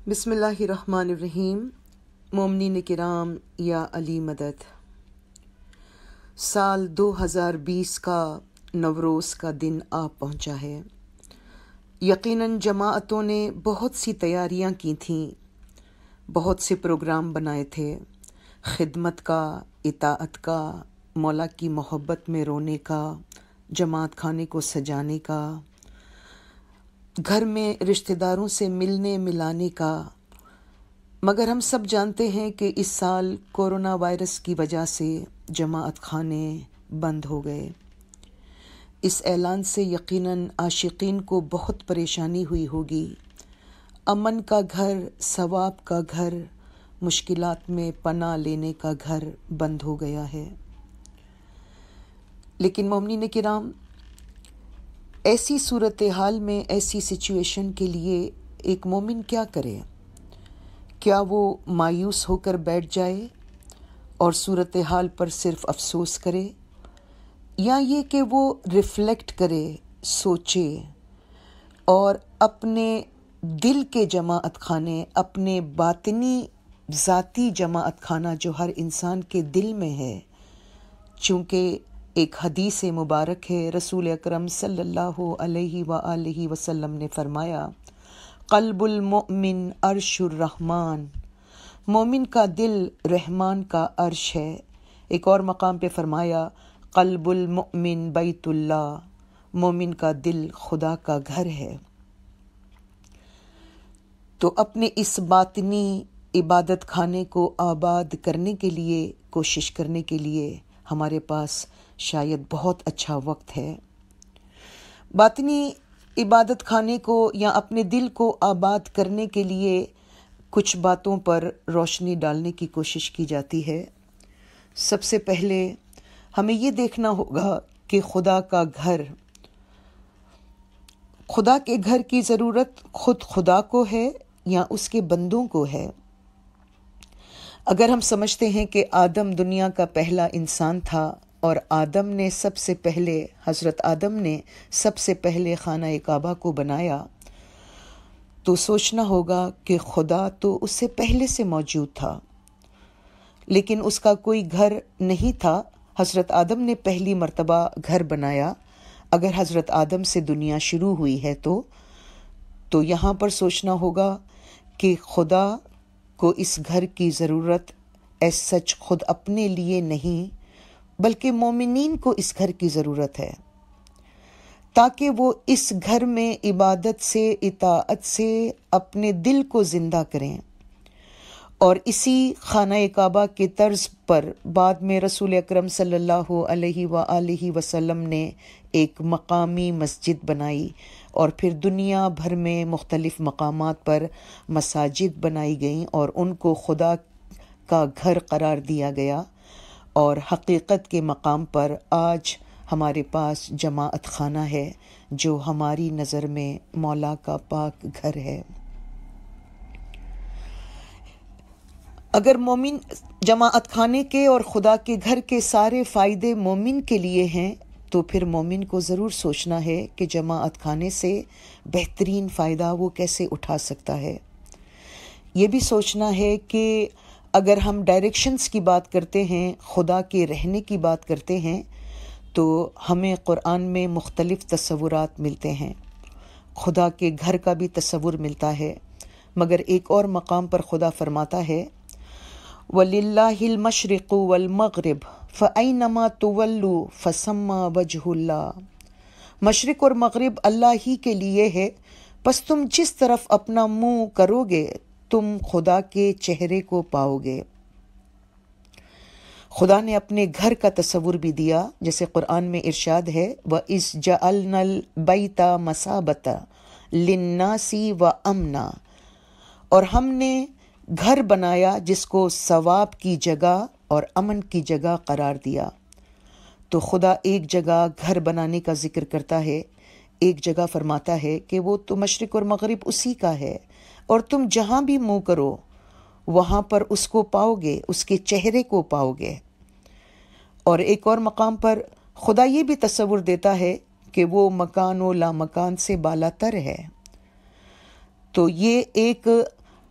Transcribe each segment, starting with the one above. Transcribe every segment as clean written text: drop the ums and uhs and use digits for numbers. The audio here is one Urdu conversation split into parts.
بسم اللہ الرحمن الرحیم۔ مومنین کرام یا علی مدد۔ سال 2020 کا نوروز کا دن آ پہنچا ہے۔ یقیناً جماعتوں نے بہت سی تیاریاں کی تھیں، بہت سے پروگرام بنائے تھے، خدمت کا، اطاعت کا، مولا کی محبت میں رونے کا، جماعت خانے کو سجانے کا، گھر میں رشتہ داروں سے ملنے ملانے کا۔ مگر ہم سب جانتے ہیں کہ اس سال کورونا وائرس کی وجہ سے جماعت خانے بند ہو گئے۔ اس اعلان سے یقیناً عاشقین کو بہت پریشانی ہوئی ہوگی۔ امن کا گھر، ثواب کا گھر، مشکلات میں پناہ لینے کا گھر بند ہو گیا ہے۔ لیکن مومنین کرام، ایسی صورتحال میں، ایسی سچویشن کے لیے ایک مومن کیا کرے؟ کیا وہ مایوس ہو کر بیٹھ جائے اور صورتحال پر صرف افسوس کرے، یا یہ کہ وہ ریفلیکٹ کرے، سوچے اور اپنے دل کے جماعت خانے، اپنے باطنی ذاتی جماعت خانہ جو ہر انسان کے دل میں ہے؟ چونکہ ایک حدیث مبارک ہے، رسول اکرم صلی اللہ علیہ وآلہ وسلم نے فرمایا، قلب المؤمن عرش الرحمن، مومن کا دل رحمان کا عرش ہے۔ ایک اور مقام پہ فرمایا، قلب المؤمن بیت اللہ، مومن کا دل خدا کا گھر ہے۔ تو اپنے اس باطنی عبادت خانے کو آباد کرنے کے لیے، کوشش کرنے کے لیے ہمارے پاس شاید بہت اچھا وقت ہے۔ باطنی عبادت خانے کو یا اپنے دل کو آباد کرنے کے لیے کچھ باتوں پر روشنی ڈالنے کی کوشش کی جاتی ہے۔ سب سے پہلے ہمیں یہ دیکھنا ہوگا کہ خدا کے گھر کی ضرورت خود خدا کو ہے یا اس کے بندوں کو ہے۔ اگر ہم سمجھتے ہیں کہ آدم دنیا کا پہلا انسان تھا اور حضرت آدم نے سب سے پہلے خانہ کعبہ کو بنایا، تو سوچنا ہوگا کہ خدا تو اس سے پہلے سے موجود تھا، لیکن اس کا کوئی گھر نہیں تھا۔ حضرت آدم نے پہلی مرتبہ گھر بنایا۔ اگر حضرت آدم سے دنیا شروع ہوئی ہے تو یہاں پر سوچنا ہوگا کہ خدا کو اس گھر کی ضرورت ایس سچ خود اپنے لیے نہیں، بلکہ مومنین کو اس گھر کی ضرورت ہے، تاکہ وہ اس گھر میں عبادت سے، اطاعت سے اپنے دل کو زندہ کریں۔ اور اسی خانہ کعبہ کے طرز پر بعد میں رسول اکرم صلی اللہ علیہ وآلہ وسلم نے ایک مقامی مسجد بنائی، اور پھر دنیا بھر میں مختلف مقامات پر مساجد بنائی گئیں اور ان کو خدا کا گھر قرار دیا گیا۔ اور حقیقت کے مقام پر آج ہمارے پاس جماعت خانہ ہے، جو ہماری نظر میں مولا کا پاک گھر ہے۔ اگر مومن جماعت خانے کے اور خدا کے گھر کے سارے فائدے مومن کے لیے ہیں، تو پھر مومن کو ضرور سوچنا ہے کہ جماعت خانے سے بہترین فائدہ وہ کیسے اٹھا سکتا ہے۔ یہ بھی سوچنا ہے کہ اگر ہم ڈائریکشنز کی بات کرتے ہیں، خدا کے رہنے کی بات کرتے ہیں، تو ہمیں قرآن میں مختلف تصورات ملتے ہیں۔ خدا کے گھر کا بھی تصور ملتا ہے، مگر ایک اور مقام پر خدا فرماتا ہے، وَلِلَّهِ الْمَشْرِقُ وَالْمَغْرِبُ فَأَيْنَمَا تُوَلُّوا فَثَمَّ وَجْهُ اللَّهِ، مشرق اور مغرب اللہ ہی کے لیے ہے، پس تم جس طرف اپنا منہ کرو گے تم خدا کے چہرے کو پاؤ گے۔ خدا نے اپنے گھر کا تصور بھی دیا، جیسے قرآن میں ارشاد ہے، وَإِذْ جَعَلْنَا الْبَيْتَ مَثَابَةً لِلنَّاسِ وَأَمْنًا، اور ہم نے گھر بنایا جس کو ثواب کی جگہ اور امن کی جگہ قرار دیا۔ تو خدا ایک جگہ گھر بنانے کا ذکر کرتا ہے، ایک جگہ فرماتا ہے کہ وہ تو مشرق اور مغرب اسی کا ہے، اور تم جہاں بھی منہ کرو وہاں پر اس کو پاؤ گے، اس کے چہرے کو پاؤ گے۔ اور ایک اور مقام پر خدا یہ بھی تصور دیتا ہے کہ وہ مکان و لا مکان سے بالا تر ہے۔ تو یہ ایک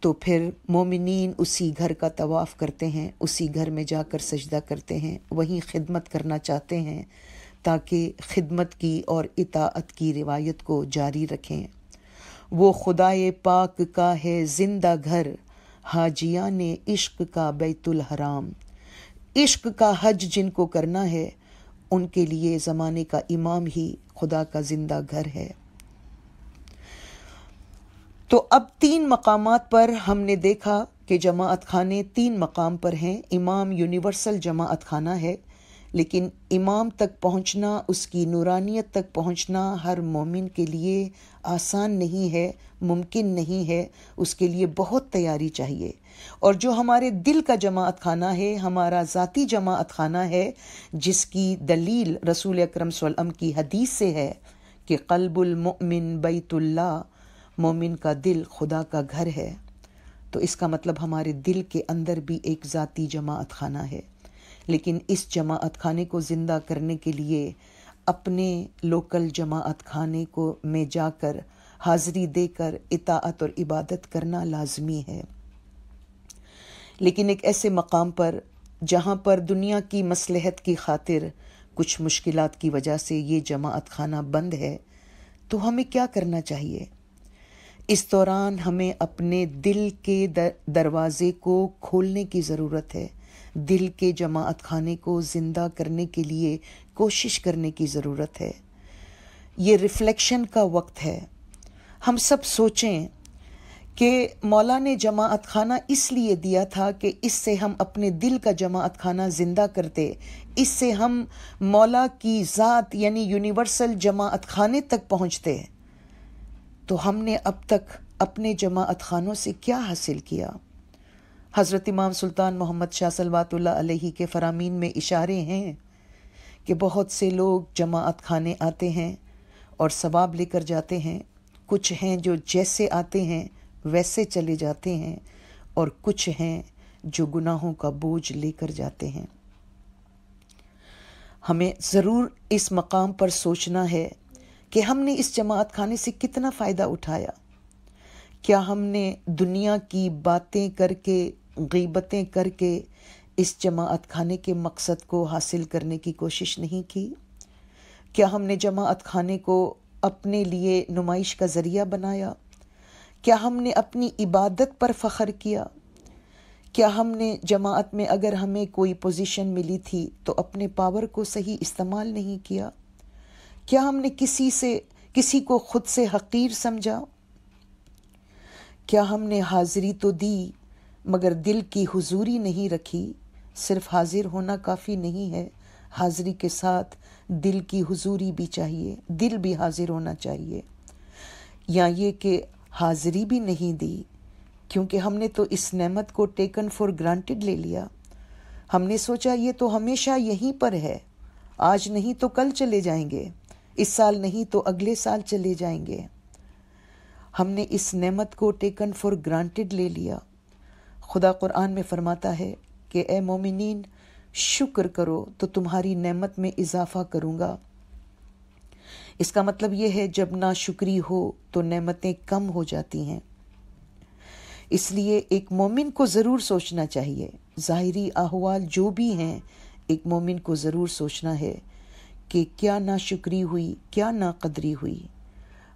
تو پھر مومنین اسی گھر کا طواف کرتے ہیں، اسی گھر میں جا کر سجدہ کرتے ہیں، وہیں خدمت کرنا چاہتے ہیں تاکہ خدمت کی اور اطاعت کی روایت کو جاری رکھیں۔ وہ خدائے پاک کا ہے زندہ گھر، حاجیان عشق کا بیت الحرام۔ عشق کا حج جن کو کرنا ہے ان کے لیے زمانے کا امام ہی خدا کا زندہ گھر ہے۔ تو اب 3 مقامات پر ہم نے دیکھا کہ جماعت خانے 3 مقام پر ہیں۔ امام یونیورسل جماعت خانہ ہے، لیکن امام تک پہنچنا، اس کی نورانیت تک پہنچنا ہر مومن کے لیے آسان نہیں ہے، ممکن نہیں ہے، اس کے لیے بہت تیاری چاہیے۔ اور جو ہمارے دل کا جماعت خانہ ہے، ہمارا ذاتی جماعت خانہ ہے، جس کی دلیل رسول اکرم صلی اللہ علیہ وسلم کی حدیث سے ہے کہ قلب المؤمن بیت اللہ، مومن کا دل خدا کا گھر ہے، تو اس کا مطلب ہمارے دل کے اندر بھی ایک ذاتی جماعت خانہ ہے۔ لیکن اس جماعت خانے کو زندہ کرنے کے لیے اپنے لوکل جماعت خانے کو میں جا کر حاضری دے کر اطاعت اور عبادت کرنا لازمی ہے۔ لیکن ایک ایسے مقام پر جہاں پر دنیا کی مصلحت کی خاطر کچھ مشکلات کی وجہ سے یہ جماعت خانہ بند ہے، تو ہمیں کیا کرنا چاہیے؟ اس دوران ہمیں اپنے دل کے دروازے کو کھولنے کی ضرورت ہے، دل کے جماعت خانے کو زندہ کرنے کے لیے کوشش کرنے کی ضرورت ہے۔ یہ ریفلیکشن کا وقت ہے۔ ہم سب سوچیں کہ مولا نے جماعت خانہ اس لیے دیا تھا کہ اس سے ہم اپنے دل کا جماعت خانہ زندہ کرتے، اس سے ہم مولا کی ذات یعنی یونیورسل جماعت خانے تک پہنچتے۔ تو ہم نے اب تک اپنے جماعت خانوں سے کیا حاصل کیا؟ حضرت امام سلطان محمد شاہ صلوات اللہ علیہ کے فرامین میں اشارے ہیں کہ بہت سے لوگ جماعت خانے آتے ہیں اور ثواب لے کر جاتے ہیں، کچھ ہیں جو جیسے آتے ہیں ویسے چلے جاتے ہیں، اور کچھ ہیں جو گناہوں کا بوجھ لے کر جاتے ہیں۔ ہمیں ضرور اس مقام پر سوچنا ہے کہ ہم نے اس جماعت خانے سے کتنا فائدہ اٹھایا۔ کیا ہم نے دنیا کی باتیں کر کے، غیبتیں کر کے اس جماعت خانے کے مقصد کو حاصل کرنے کی کوشش نہیں کی؟ کیا ہم نے جماعت خانے کو اپنے لیے نمائش کا ذریعہ بنایا؟ کیا ہم نے اپنی عبادت پر فخر کیا؟ کیا ہم نے جماعت میں اگر ہمیں کوئی پوزیشن ملی تھی تو اپنے پاور کو صحیح استعمال نہیں کیا؟ کیا ہم نے کسی کو خود سے حقیر سمجھا؟ کیا ہم نے حاضری تو دی مگر دل کی حضوری نہیں رکھی؟ صرف حاضر ہونا کافی نہیں ہے، حاضری کے ساتھ دل کی حضوری بھی چاہیے، دل بھی حاضر ہونا چاہیے۔ یا یہ کہ حاضری بھی نہیں دی کیونکہ ہم نے تو اس نعمت کو ٹیکن فار گرانٹیڈ لے لیا۔ ہم نے سوچا یہ تو ہمیشہ یہیں پر ہے، آج نہیں تو کل چلے جائیں گے، اس سال نہیں تو اگلے سال چلے جائیں گے۔ ہم نے اس نعمت کو ٹیکن فار گرانٹیڈ لے لیا۔ خدا قرآن میں فرماتا ہے کہ اے مومنین شکر کرو تو تمہاری نعمت میں اضافہ کروں گا۔ اس کا مطلب یہ ہے جب ناشکری ہو تو نعمتیں کم ہو جاتی ہیں۔ اس لیے ایک مومن کو ضرور سوچنا چاہیے، ظاہری احوال جو بھی ہیں ایک مومن کو ضرور سوچنا ہے کہ کیا ناشکری ہوئی، کیا ناقدری ہوئی،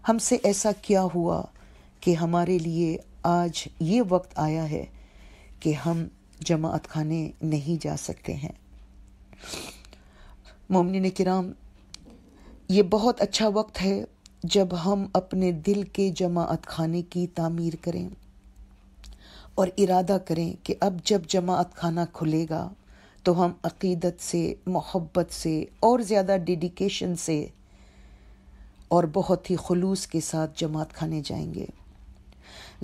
ہم سے ایسا کیا ہوا کہ ہمارے لیے آج یہ وقت آیا ہے کہ ہم جماعت خانے نہیں جا سکتے ہیں۔ مومنین کرام، یہ بہت اچھا وقت ہے جب ہم اپنے دل کے جماعت خانے کی تعمیر کریں اور ارادہ کریں کہ اب جب جماعت خانہ کھلے گا تو ہم عقیدت سے، محبت سے اور زیادہ ڈیڈیکیشن سے اور بہت ہی خلوص کے ساتھ جماعت خانے جائیں گے۔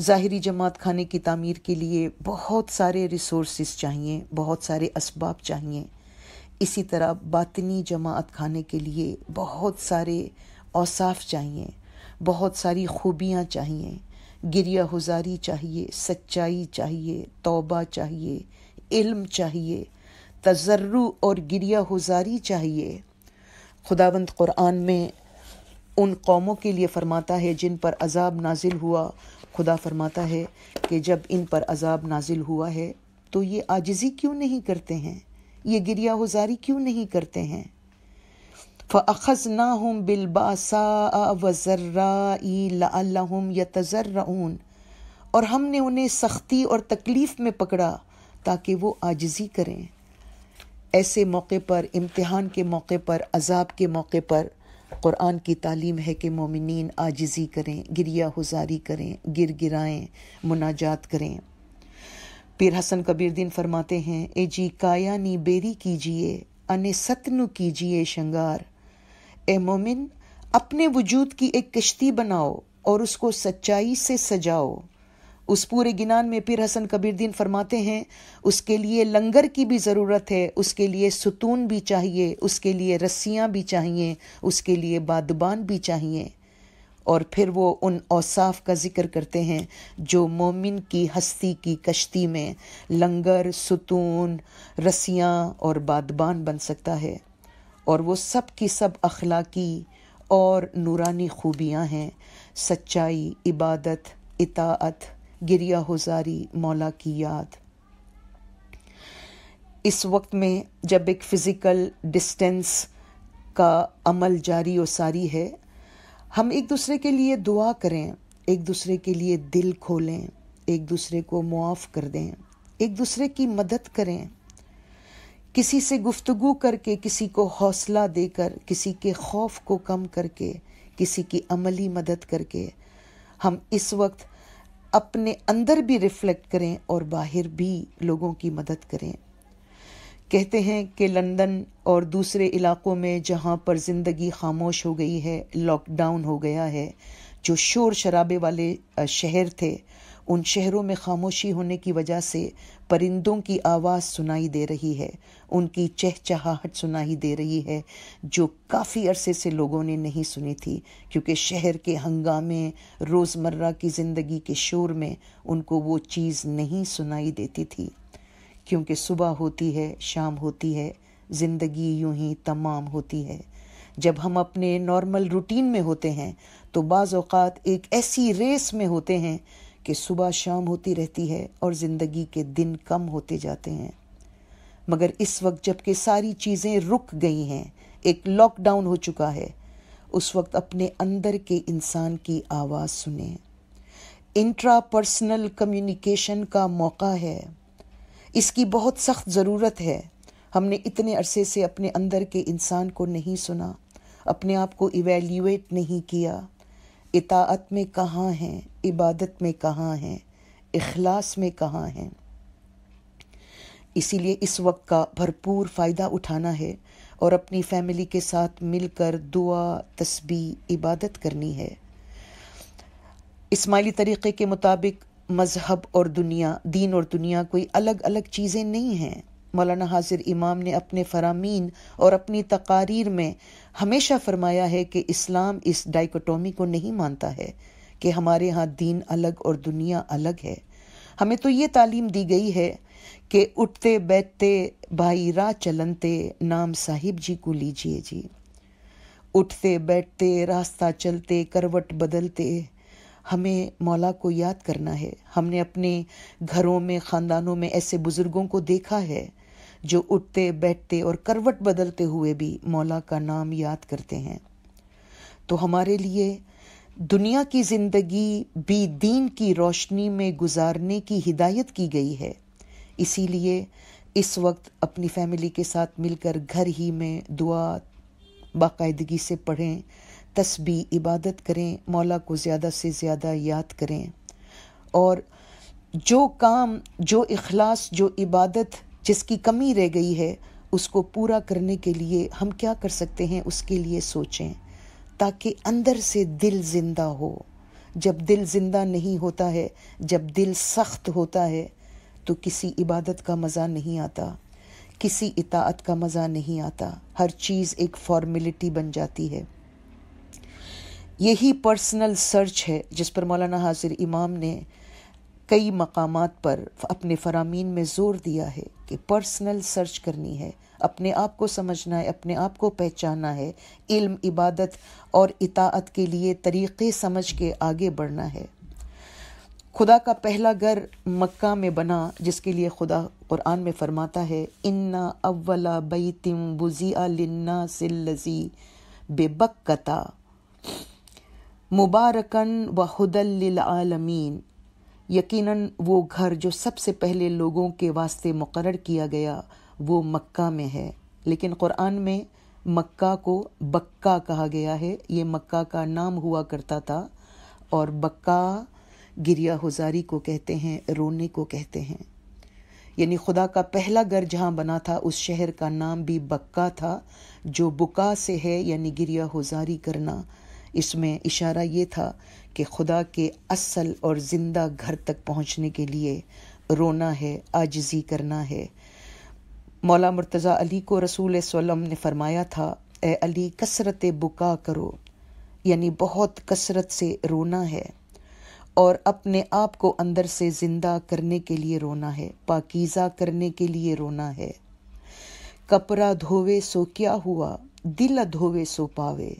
ظاہری جماعت خانے کی تعمیر کے لیے بہت سارے ریسورسز چاہیے، بہت سارے اسباب چاہیے۔ اسی طرح باطنی جماعت خانے کے لیے بہت سارے اوصاف چاہیے، بہت ساری خوبیاں چاہیے، گریہ گزاری چاہیے، سچائی چاہیے، توبہ چاہیے، علم چاہیے، تضرع اور گریہ گزاری چاہیے۔ خداوند قرآن میں ان قوموں کے لیے فرماتا ہے جن پر عذاب نازل ہوا خدا فرماتا ہے کہ جب ان پر عذاب نازل ہوا ہے تو یہ عاجزی کیوں نہیں کرتے ہیں، یہ گریہ ہوزاری کیوں نہیں کرتے ہیں؟ فَأَخَذْنَاهُمْ بِالْبَأْسَاءِ وَالضَّرَّاءِ لَعَلَّهُمْ يَتَضَرَّعُونَ، اور ہم نے انہیں سختی اور تکلیف میں پکڑا تاکہ وہ عاجزی کریں۔ ایسے موقع پر، امتحان کے موقع پر، عذاب کے موقع پر قرآن کی تعلیم ہے کہ مومنین عاجزی کریں، گریہ ہوزاری کریں، گر گرائیں، مناجات کریں۔ پیر حسن کبیر دین فرماتے ہیں، اے جی کایا نی بیری کیجئے، انے ستنو کیجئے شنگار۔ اے مومن، اپنے وجود کی ایک کشتی بناؤ اور اس کو سچائی سے سجاؤ۔ اس پورے گنان میں پیر حسن کبیر دین فرماتے ہیں اس کے لیے لنگر کی بھی ضرورت ہے، اس کے لیے ستون بھی چاہیے، اس کے لیے رسیاں بھی چاہیے، اس کے لیے بادبان بھی چاہیے۔ اور پھر وہ ان اوصاف کا ذکر کرتے ہیں جو مومن کی ہستی کی کشتی میں لنگر، ستون، رسیاں اور بادبان بن سکتا ہے، اور وہ سب کی سب اخلاقی اور نورانی خوبیاں ہیں: سچائی، عبادت، اطاعت، گریہ ہوزاری، مولا کی یاد۔ اس وقت میں جب ایک فزیکل ڈسٹینس کا عمل جاری و ساری ہے، ہم ایک دوسرے کے لیے دعا کریں، ایک دوسرے کے لیے دل کھولیں، ایک دوسرے کو معاف کر دیں، ایک دوسرے کی مدد کریں، کسی سے گفتگو کر کے، کسی کو حوصلہ دے کر، کسی کے خوف کو کم کر کے، کسی کی عملی مدد کر کے ہم اس وقت اپنے اندر بھی ریفلیکٹ کریں اور باہر بھی لوگوں کی مدد کریں۔ کہتے ہیں کہ لندن اور دوسرے علاقوں میں جہاں پر زندگی خاموش ہو گئی ہے، لاک ڈاؤن ہو گیا ہے، جو شور شرابے والے شہر تھے، ان شہروں میں خاموشی ہونے کی وجہ سے پرندوں کی آواز سنائی دے رہی ہے، ان کی چہچہاہٹ سنائی دے رہی ہے، جو کافی عرصے سے لوگوں نے نہیں سنی تھی، کیونکہ شہر کے ہنگامے، روزمرہ کی زندگی کے شور میں ان کو وہ چیز نہیں سنائی دیتی تھی۔ کیونکہ صبح ہوتی ہے، شام ہوتی ہے، زندگی یوں ہی تمام ہوتی ہے۔ جب ہم اپنے نارمل روٹین میں ہوتے ہیں تو بعض اوقات ایک ایسی ریس میں ہوتے ہیں کہ صبح شام ہوتی رہتی ہے اور زندگی کے دن کم ہوتے جاتے ہیں۔ مگر اس وقت جب کہ ساری چیزیں رک گئی ہیں، ایک لاک ڈاؤن ہو چکا ہے، اس وقت اپنے اندر کے انسان کی آواز سنیں۔ انٹرا پرسنل کمیونیکیشن کا موقع ہے، اس کی بہت سخت ضرورت ہے۔ ہم نے اتنے عرصے سے اپنے اندر کے انسان کو نہیں سنا، اپنے آپ کو ایویلیویٹ نہیں کیا۔ اطاعت میں کہاں ہیں، عبادت میں کہاں ہیں، اخلاص میں کہاں ہیں؟ اسی لیے اس وقت کا بھرپور فائدہ اٹھانا ہے اور اپنی فیملی کے ساتھ مل کر دعا، تسبیح، عبادت کرنی ہے۔ اسماعیلی طریقے کے مطابق مذہب اور دنیا، دین اور دنیا کوئی الگ الگ چیزیں نہیں ہیں۔ مولانا حاضر امام نے اپنے فرامین اور اپنی تقاریر میں ہمیشہ فرمایا ہے کہ اسلام اس ڈائیکوٹومی کو نہیں مانتا ہے کہ ہمارے ہاں دین الگ اور دنیا الگ ہے۔ ہمیں تو یہ تعلیم دی گئی ہے کہ اٹھتے بیٹھتے بھائی راہ چلنتے، نام صاحب جی کو لیجیے جی۔ اٹھتے بیٹھتے، راستہ چلتے، کروٹ بدلتے، ہمیں مولا کو یاد کرنا ہے۔ ہم نے اپنے گھروں میں، خاندانوں میں ایسے بزرگوں کو دیکھا ہے جو اٹھتے بیٹھتے اور کروٹ بدلتے ہوئے بھی مولا کا نام یاد کرتے ہیں۔ تو ہمارے لیے دنیا کی زندگی بھی دین کی روشنی میں گزارنے کی ہدایت کی گئی ہے۔ اسی لیے اس وقت اپنی فیملی کے ساتھ مل کر گھر ہی میں دعا باقاعدگی سے پڑھیں، تسبیح، عبادت کریں، مولا کو زیادہ سے زیادہ یاد کریں، اور جو کام، جو اخلاص، جو عبادت جس کی کمی رہ گئی ہے اس کو پورا کرنے کے لیے ہم کیا کر سکتے ہیں، اس کے لیے سوچیں، تاکہ اندر سے دل زندہ ہو۔ جب دل زندہ نہیں ہوتا ہے، جب دل سخت ہوتا ہے تو کسی عبادت کا مزہ نہیں آتا، کسی اطاعت کا مزہ نہیں آتا، ہر چیز ایک فارمیلٹی بن جاتی ہے۔ یہی پرسنل سرچ ہے جس پر مولانا حاضر امام نے کئی مقامات پر اپنے فرامین میں زور دیا ہے کہ پرسنل سرچ کرنی ہے، اپنے آپ کو سمجھنا ہے، اپنے آپ کو پہچاننا ہے، علم، عبادت اور اطاعت کے لیے طریقے سمجھ کے آگے بڑھنا ہے۔ خدا کا پہلا گھر مکہ میں بنا، جس کے لیے خدا قرآن میں فرماتا ہے اِنَّ أَوَّلَ بَيْتٍ وُضِعَ لِلنَّاسِ الَّذِي بِبَکَّةَ مُبَارَكًا وَهُدًى لِلْعَالَمِينَ، یقیناً وہ گھر جو سب سے پہلے لوگوں کے واسطے مقرر کیا گیا وہ مکہ میں ہے۔ لیکن قرآن میں مکہ کو بکہ کہا گیا ہے، یہ مکہ کا نام ہوا کرتا تھا، اور بکہ گریہ ہوزاری کو کہتے ہیں، رونے کو کہتے ہیں۔ یعنی خدا کا پہلا گھر جہاں بنا تھا اس شہر کا نام بھی بکہ تھا، جو بکا سے ہے، یعنی گریہ ہوزاری کرنا۔ اس میں اشارہ یہ تھا کہ خدا کے اصل اور زندہ گھر تک پہنچنے کے لیے رونا ہے، عاجزی کرنا ہے۔ مولا مرتضیٰ علی کو رسول صلی اللہ علیہ وسلم نے فرمایا تھا، اے علی کثرت بکا کرو، یعنی بہت کثرت سے رونا ہے، اور اپنے آپ کو اندر سے زندہ کرنے کے لیے رونا ہے، پاکیزہ کرنے کے لیے رونا ہے۔ کپڑا دھووے سو کیا ہوا، دل دھووے سو پاوے۔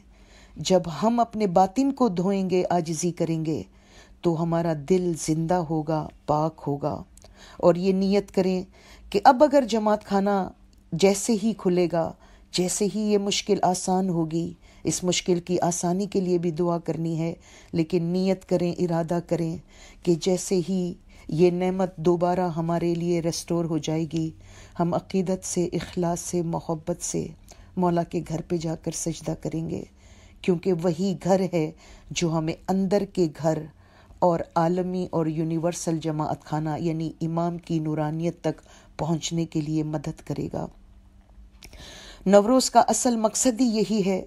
جب ہم اپنے باطن کو دھوئیں گے، عاجزی کریں گے، تو ہمارا دل زندہ ہوگا، پاک ہوگا۔ اور یہ نیت کریں کہ اب اگر جماعت خانہ جیسے ہی کھلے گا، جیسے ہی یہ مشکل آسان ہوگی، اس مشکل کی آسانی کے لیے بھی دعا کرنی ہے، لیکن نیت کریں، ارادہ کریں کہ جیسے ہی یہ نعمت دوبارہ ہمارے لیے ریسٹور ہو جائے گی، ہم عقیدت سے، اخلاص سے، محبت سے مولا کے گھر پہ جا کر سجدہ کریں گے، کیونکہ وہی گھر ہے جو ہمیں اندر کے گھر اور عالمی اور یونیورسل جماعت خانہ یعنی امام کی نورانیت تک پہنچنے کے لیے مدد کرے گا۔ نوروز کا اصل مقصد ہی یہی ہے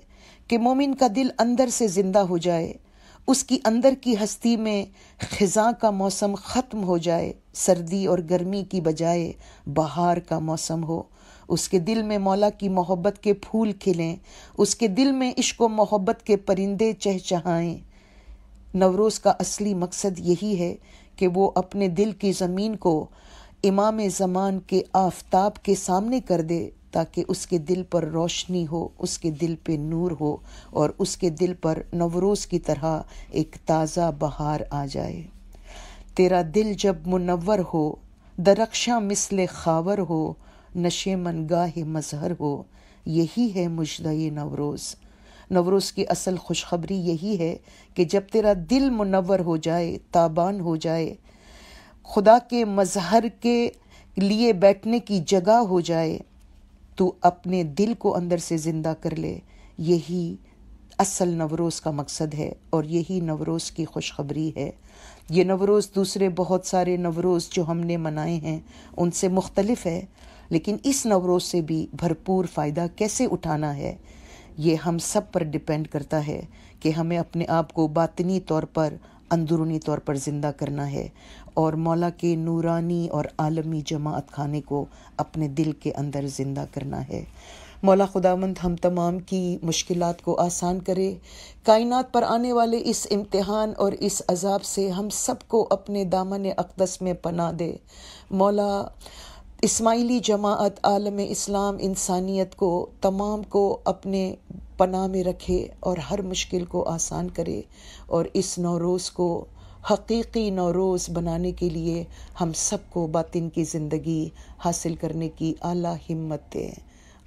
کہ مومن کا دل اندر سے زندہ ہو جائے، اس کی اندر کی ہستی میں خزاں کا موسم ختم ہو جائے، سردی اور گرمی کی بجائے بہار کا موسم ہو، اس کے دل میں مولا کی محبت کے پھول کھلیں، اس کے دل میں عشق و محبت کے پرندے چہچہائیں۔ نوروز کا اصلی مقصد یہی ہے کہ وہ اپنے دل کی زمین کو امام زمان کے آفتاب کے سامنے کر دے، تاکہ اس کے دل پر روشنی ہو، اس کے دل پہ نور ہو، اور اس کے دل پر نوروز کی طرح ایک تازہ بہار آ جائے۔ تیرا دل جب منور ہو، درخشاں مثل خاور ہو، نشے من گاہ مظہر ہو، یہی ہے مژدہ نوروز۔ نوروز کی اصل خوشخبری یہی ہے کہ جب تیرا دل منور ہو جائے، تابان ہو جائے، خدا کے مظہر کے لیے بیٹھنے کی جگہ ہو جائے، تو اپنے دل کو اندر سے زندہ کر لے۔ یہی اصل نوروز کا مقصد ہے، اور یہی نوروز کی خوشخبری ہے۔ یہ نوروز دوسرے بہت سارے نوروز جو ہم نے منائے ہیں ان سے مختلف ہے، لیکن اس نوروز سے بھی بھرپور فائدہ کیسے اٹھانا ہے، یہ ہم سب پر ڈیپینڈ کرتا ہے کہ ہمیں اپنے آپ کو باطنی طور پر، اندرونی طور پر زندہ کرنا ہے، اور مولا کے نورانی اور عالمی جماعت خانے کو اپنے دل کے اندر زندہ کرنا ہے۔ مولا خداوند ہم تمام کی مشکلات کو آسان کرے، کائنات پر آنے والے اس امتحان اور اس عذاب سے ہم سب کو اپنے دامن اقدس میں پناہ دے۔ مولا اسماعیلی جماعت، عالم اسلام، انسانیت کو تمام کو اپنے پناہ میں رکھے اور ہر مشکل کو آسان کرے، اور اس نوروز کو حقیقی نوروز بنانے کے لیے ہم سب کو باطن کی زندگی حاصل کرنے کی اعلیٰ ہمت دے۔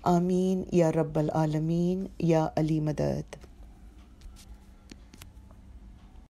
آمین یا رب العالمین یا علی مدد۔